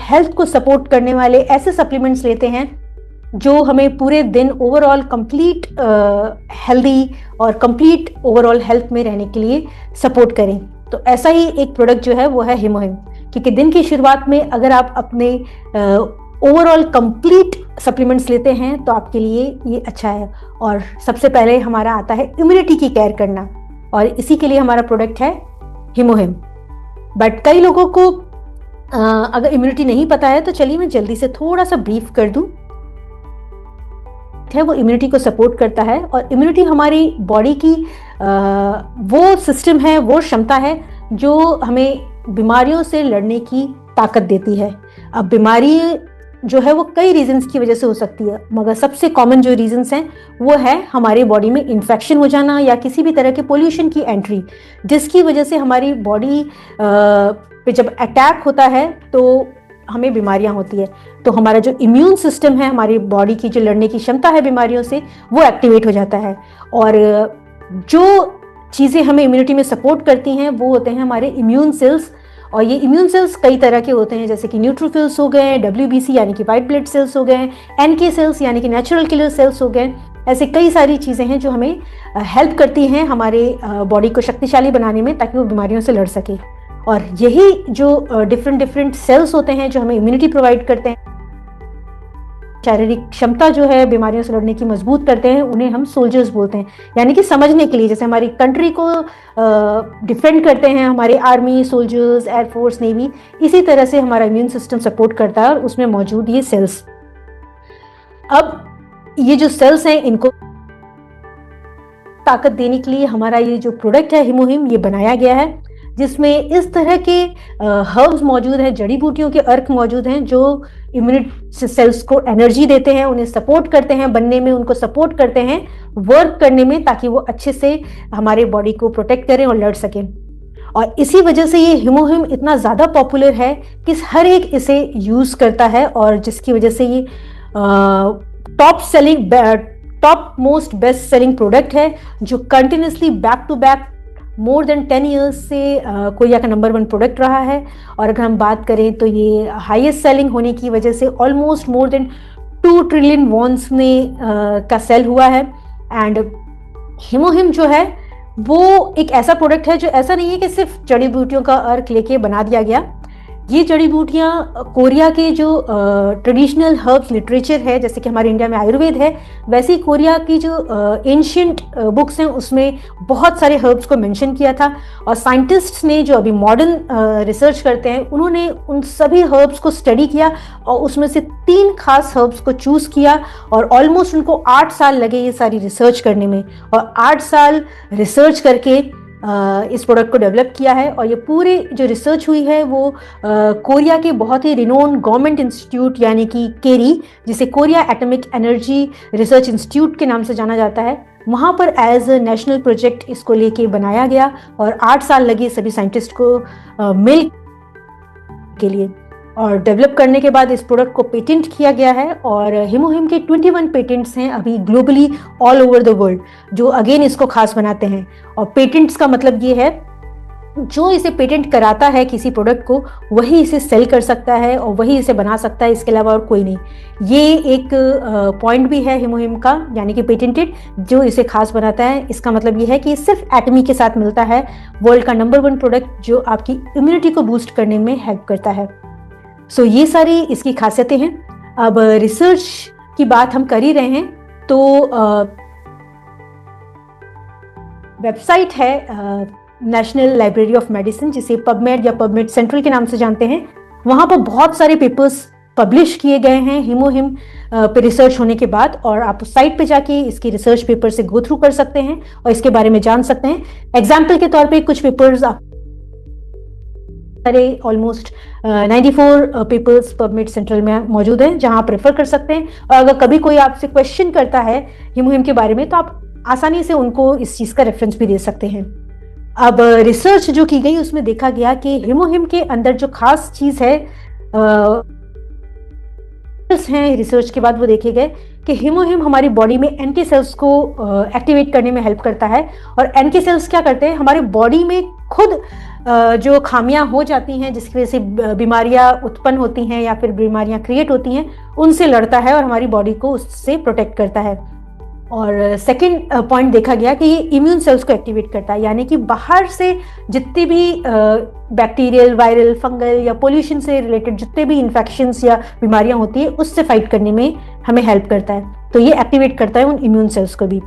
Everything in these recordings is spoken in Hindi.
हेल्थ को सपोर्ट करने वाले ऐसे सप्लीमेंट्स लेते हैं जो हमें पूरे दिन ओवरऑल कंप्लीट हेल्दी और कंप्लीट ओवरऑल हेल्थ में रहने के लिए सपोर्ट करें। तो ऐसा ही एक प्रोडक्ट जो है वो है हिमोहिम, क्योंकि दिन की शुरुआत में अगर आप अपने ओवरऑल कंप्लीट सप्लीमेंट्स लेते हैं तो आपके लिए ये अच्छा है। और सबसे पहले हमारा आता है इम्यूनिटी की केयर करना, और इसी के लिए हमारा प्रोडक्ट है हिमोहिम। बट कई लोगों को अगर इम्यूनिटी नहीं पता है तो चलिए मैं जल्दी से थोड़ा सा ब्रीफ कर दूं। है वो इम्यूनिटी को सपोर्ट करता है, और इम्यूनिटी हमारी बॉडी की वो सिस्टम है, वो क्षमता है जो हमें बीमारियों से लड़ने की ताकत देती है। अब बीमारी जो है वो कई रीजंस की वजह से हो सकती है, मगर सबसे कॉमन जो रीजंस हैं वो है हमारी बॉडी में इन्फेक्शन हो जाना या किसी भी तरह के पोल्यूशन की एंट्री, जिसकी वजह से हमारी बॉडी पे जब अटैक होता है तो हमें बीमारियां होती है। तो हमारा जो इम्यून सिस्टम है, हमारी बॉडी की जो लड़ने की क्षमता है बीमारियों से, वो एक्टिवेट हो जाता है। और जो चीज़ें हमें इम्यूनिटी में सपोर्ट करती हैं वो होते हैं हमारे इम्यून सेल्स। और ये इम्यून सेल्स कई तरह के होते हैं, जैसे कि न्यूट्रोफिल्स हो गए, WBC यानी कि वाइट ब्लड सेल्स हो गए, NK सेल्स यानी कि नेचुरल किलर सेल्स हो गए। ऐसे कई सारी चीज़ें हैं जो हमें हेल्प करती हैं हमारे बॉडी को शक्तिशाली बनाने में, ताकि वो बीमारियों से लड़ सके। और यही जो डिफरेंट सेल्स होते हैं जो हमें इम्यूनिटी प्रोवाइड करते हैं, शारीरिक क्षमता जो है बीमारियों से लड़ने की मजबूत करते हैं, उन्हें हम सोल्जर्स बोलते हैं। यानी कि समझने के लिए, जैसे हमारी कंट्री को डिफेंड करते हैं हमारे आर्मी, सोल्जर्स, एयरफोर्स, नेवी, इसी तरह से हमारा इम्यून सिस्टम सपोर्ट करता है और उसमें मौजूद ये सेल्स। अब ये जो सेल्स हैं इनको ताकत देने के लिए हमारा ये जो प्रोडक्ट है हिमोहिम, ये बनाया गया है, जिसमें इस तरह के हर्ब्स मौजूद हैं, जड़ी बूटियों के अर्क मौजूद हैं जो इम्यूनिटी सेल्स को एनर्जी देते हैं, उन्हें सपोर्ट करते हैं बनने में, उनको सपोर्ट करते हैं वर्क करने में, ताकि वो अच्छे से हमारे बॉडी को प्रोटेक्ट करें और लड़ सकें। और इसी वजह से ये हिमोहिम इतना ज़्यादा पॉपुलर है कि हर एक इसे यूज़ करता है, और जिसकी वजह से ये top most best selling product है, जो continuously back to back more than 10 years से कोरिया का नंबर 1 प्रोडक्ट रहा है। और अगर हम बात करें तो ये हाईएस्ट सेलिंग होने की वजह से almost more than 2 trillion wons में का सेल हुआ है। एंड हिमोहिम जो है वो एक ऐसा प्रोडक्ट है जो ऐसा नहीं है कि सिर्फ जड़ी बूटियों का अर्क लेके बना दिया गया। ये जड़ी बूटियाँ कोरिया के जो ट्रेडिशनल हर्ब्स लिटरेचर है, जैसे कि हमारे इंडिया में आयुर्वेद है, वैसे ही कोरिया की जो एंशियंट बुक्स हैं उसमें बहुत सारे हर्ब्स को मेंशन किया था। और साइंटिस्ट्स ने जो अभी मॉडर्न रिसर्च करते हैं, उन्होंने उन सभी हर्ब्स को स्टडी किया और उसमें से 3 खास हर्ब्स को चूज किया, और ऑलमोस्ट उनको 8 साल लगे ये सारी रिसर्च करने में। और 8 साल रिसर्च करके इस प्रोडक्ट को डेवलप किया है। और ये पूरी जो रिसर्च हुई है वो कोरिया के बहुत ही रिनोन गवर्नमेंट इंस्टीट्यूट यानी कि केरी, जिसे Korea atomic energy research institute के नाम से जाना जाता है, वहाँ पर एज अ नेशनल प्रोजेक्ट इसको लेके बनाया गया। और 8 साल लगे सभी साइंटिस्ट को मिल के लिए, और डेवलप करने के बाद इस प्रोडक्ट को पेटेंट किया गया है। और हिमोहिम के 21 पेटेंट्स हैं अभी globally all over the world, जो अगेन इसको खास बनाते हैं। और पेटेंट्स का मतलब ये है, जो इसे पेटेंट कराता है किसी प्रोडक्ट को, वही इसे सेल कर सकता है और वही इसे बना सकता है, इसके अलावा और कोई नहीं। ये एक पॉइंट भी है हिमोहिम का, यानी कि पेटेंटेड, जो इसे खास बनाता है। इसका मतलब ये है कि सिर्फ एटमी के साथ मिलता है, वर्ल्ड का नंबर 1 प्रोडक्ट जो आपकी इम्यूनिटी को बूस्ट करने में हेल्प करता है। सो ये सारी इसकी खासियतें हैं। अब रिसर्च की बात हम कर ही रहे हैं, तो वेबसाइट है नेशनल लाइब्रेरी ऑफ मेडिसिन, जिसे पबमेड या पबमेड सेंट्रल के नाम से जानते हैं। वहाँ पर बहुत सारे पेपर्स पब्लिश किए गए हैं हिमोहिम पे रिसर्च होने के बाद, और आप उस साइट पे जाके इसके रिसर्च पेपर से गो थ्रू कर सकते हैं और इसके बारे में जान सकते हैं। एग्जाम्पल के तौर पे कुछ papers almost 94 papers PubMed central में मौजूद हैं, जहां आप रेफर कर सकते हैं। और अगर कभी कोई आपसे क्वेश्चन करता है हिमोहिम के बारे में, तो आप आसानी से उनको इस चीज का रेफरेंस भी दे सकते हैं। अब रिसर्च जो की गई उसमें देखा गया कि हिमोहिम के अंदर जो खास चीज है हैं रिसर्च के बाद वो देखे गए कि हिमोहिम हमारी बॉडी में एनके सेल्स को एक्टिवेट करने में हेल्प करता है। और एनके सेल्स क्या करते हैं, हमारे बॉडी में खुद जो खामियां हो जाती हैं जिसकी वजह से बीमारियां उत्पन्न होती हैं या फिर बीमारियां क्रिएट होती हैं, उनसे लड़ता है और हमारी बॉडी को उससे प्रोटेक्ट करता है। और सेकंड पॉइंट देखा गया कि ये इम्यून सेल्स को एक्टिवेट करता है, यानी कि बाहर से जितने भी बैक्टीरियल, वायरल, फंगल या पोल्यूशन से रिलेटेड जितने भी इन्फेक्शंस या बीमारियां होती है उससे फाइट करने में हमें हेल्प करता है। तो ये एक्टिवेट करता है उन इम्यून सेल्स को भी।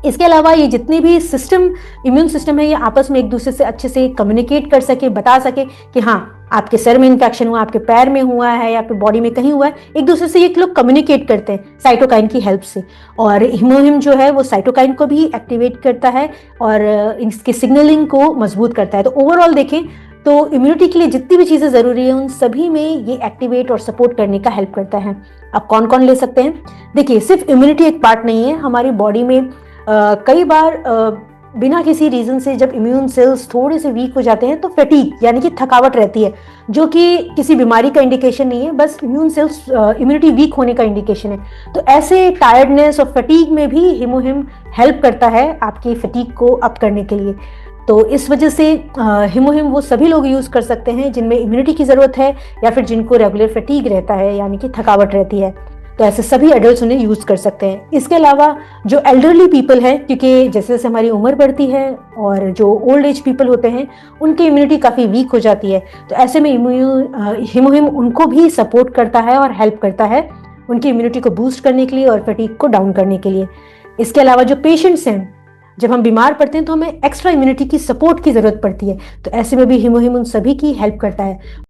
इसके अलावा ये जितने भी इम्यून सिस्टम है, ये आपस में एक दूसरे से अच्छे से कम्युनिकेट कर सके, बता सके कि हाँ आपके सर में इन्फेक्शन हुआ, आपके पैर में हुआ है या फिर बॉडी में कहीं हुआ है, एक दूसरे से ये लोग कम्युनिकेट करते हैं साइटोकाइन की हेल्प से। और हिमोहिम जो है वो साइटोकाइन को भी एक्टिवेट करता है और इसके सिग्नलिंग को मजबूत करता है। तो ओवरऑल देखें तो इम्यूनिटी के लिए जितनी भी चीजें जरूरी है उन सभी में ये एक्टिवेट और सपोर्ट करने का हेल्प करता है। अब कौन कौन ले सकते हैं? देखिए, सिर्फ इम्यूनिटी एक पार्ट नहीं है हमारी बॉडी में। कई बार बिना किसी रीजन से जब इम्यून सेल्स थोड़े से वीक हो जाते हैं तो फैटीग यानी कि थकावट रहती है, जो कि किसी बीमारी का इंडिकेशन नहीं है, बस इम्यून सेल्स इम्यूनिटी वीक होने का इंडिकेशन है। तो ऐसे टायर्डनेस और फैटीग में भी हिमोहिम हेल्प करता है आपकी फैटीग को अप करने के लिए। तो इस वजह से हिमोहिम वो सभी लोग यूज कर सकते हैं जिनमें इम्यूनिटी की जरूरत है या फिर जिनको रेगुलर फैटीग रहता है यानी कि थकावट रहती है। तो ऐसे सभी एडल्ट्स उन्हें यूज कर सकते हैं। इसके अलावा जो एल्डरली पीपल है, क्योंकि जैसे जैसे हमारी उम्र बढ़ती है और जो ओल्ड एज पीपल होते हैं उनकी इम्यूनिटी काफ़ी वीक हो जाती है, तो ऐसे में हिमोहिम उनको भी सपोर्ट करता है और हेल्प करता है उनकी इम्यूनिटी को बूस्ट करने के लिए और फटीग को डाउन करने के लिए। इसके अलावा जो पेशेंट्स हैं, जब हम बीमार पड़ते हैं तो हमें एक्स्ट्रा इम्यूनिटी की सपोर्ट की जरूरत पड़ती है, तो ऐसे में भी हिमोहिम उन सभी की हेल्प करता है।